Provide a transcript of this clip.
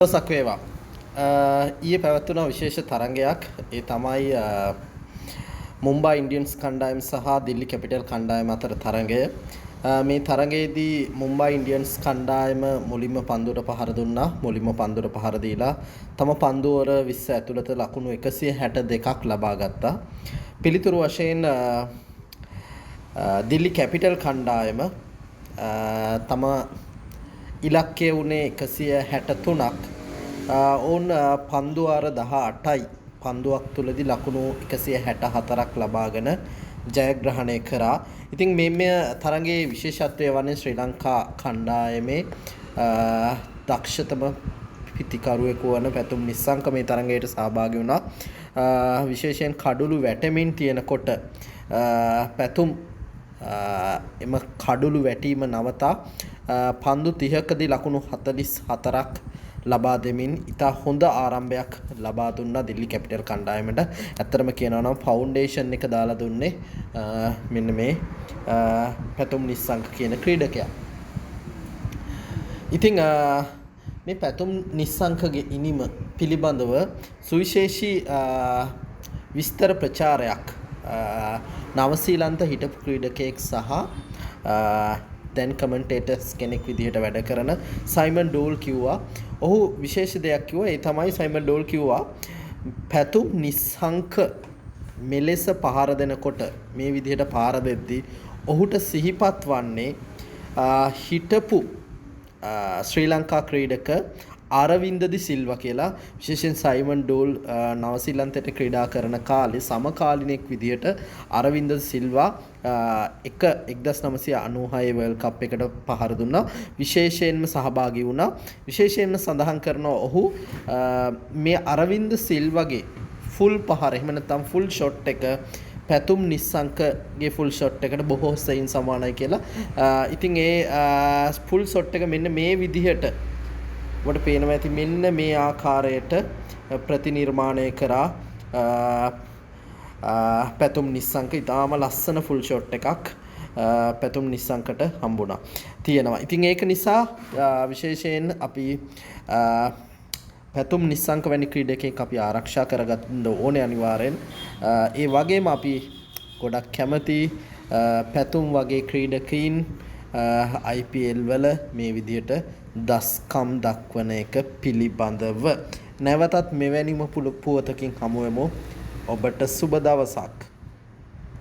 දවසක් වේවා. ඊයේ පැවැත්වුණා විශේෂ තරඟයක්. ඒ තමයි මුම්බයි ඉන්ඩියන්ස් කණ්ඩායම සහ දිල්ලි කැපිටල් කණ්ඩායම අතර තරඟය. මේ තරඟයේදී මුම්බයි ඉන්ඩියන්ස් කණ්ඩායම මුලින්ම පන්දුවට පහර දුන්නා. මුලින්ම පන්දුවට පහර දීලා තම පන්දුවර 20 ඇතුළත ලකුණු 162ක් ලබා ගත්තා. පිළිතුරු වශයෙන් දිල්ලි කැපිටල් කණ්ඩායම තම ඉලක්කය වුණේ 163ක්. ඔවුන් පන්දුවාර 18යි පන්දුවක් තුලදී ලකුණු 164ක් ලබාගෙන ජයග්‍රහණය කරා. ඉතින් මේ තරගයේ විශේෂත්වය වන්නේ ශ්‍රී ලංකා කණ්ඩායමේ දක්ෂතම පිතිකරුවෙකු වන පැතුම් නිස්සංක මේ තරගයට සහභාගී වුණා. විශේෂයෙන් කඩුළු වැටෙමින් තියෙනකොට පැතුම් එම කඩුළු වැටීම නවතා පන්දු 30කදී ලකුණු 44ක් ලබා දෙමින් ඉතා හොඳ ආරම්භයක් ලබා දුන්නා දිල්ලි කැපිටල් කණ්ඩායමට. ඇත්තටම කියනවා නම් ෆවුන්ඩේෂන් එක දාලා දුන්නේ මෙන්න මේ පැතුම් නිස්සංක කියන ක්‍රීඩකයා. ඉතින් මේ පැතුම් නිස්සංකගේ ඉනිම පිළිබඳව සුවිශේෂී විස්තර ප්‍රචාරයක් නවසීලන්ත හිටපු ක්‍රීඩකයෙක් සහ දැන් කමෙන්ටේටර්ස් කෙනෙක් විදිහට වැඩ කරන සයිමන් ඩෝල් කිව්වා. ඔහු විශේෂ දෙයක් කිව්වා. ඒ තමයි සයිමන් ඩෝල් කිව්වා පැතුම් නිස්සංක මෙලෙස පහර දෙනකොට මේ විදිහට පහර දෙද්දී ඔහුට සිහිපත් වන්නේ හිටපු ශ්‍රී ලංකා ක්‍රීඩක අරවින්ද ද සිල්වා කියලා. විශේෂයෙන් සයිමන් ඩෝල් නවසීලන්තයට ක්‍රීඩා කරන කාලේ සමකාලීනෙක් විදිහට අරවින්ද සිල්වා 1996 වර්ල්ඩ් කප් එකට පහර දුන්නා. විශේෂයෙන්ම සහභාගී වුණා. විශේෂයෙන්ම සඳහන් කරනවා ඔහු මේ අරවින්ද සිල්වාගේ ෆුල් පහර එහෙම නැත්නම් ෆුල් ෂොට් එක පැතුම් නිස්සංකගේ ෆුල් ෂොට් එකට බොහෝ සෙයින් සමානයි කියලා. ඉතින් ඒ ෆුල් ෂොට් එක මෙන්න මේ විදිහට ඔබට පේනවා ඇති මෙන්න මේ ආකාරයට ප්‍රතිනිර්මාණය කරා පැතුම් නිස්සංක. ඉතාම ලස්සන ෆුල් ෂොට් එකක් පැතුම් නිස්සංකට හම්බුණා තියෙනවා. ඉතින් ඒක නිසා විශේෂයෙන් අපි පැතුම් නිස්සංක වැනි ක්‍රීඩකයෙක් අපි ආරක්ෂා කරගන්න ඕනේ අනිවාර්යෙන්. ඒ වගේම අපි ගොඩක් කැමති පැතුම් වගේ ක්‍රීඩකයින් IPL වල මේ විදිහට දස්කම් දක්වන එක පිළිබඳව නැවතත් මෙවැනිම පුවතකින් හමු වෙමු. ඔබට සුබ දවසක්.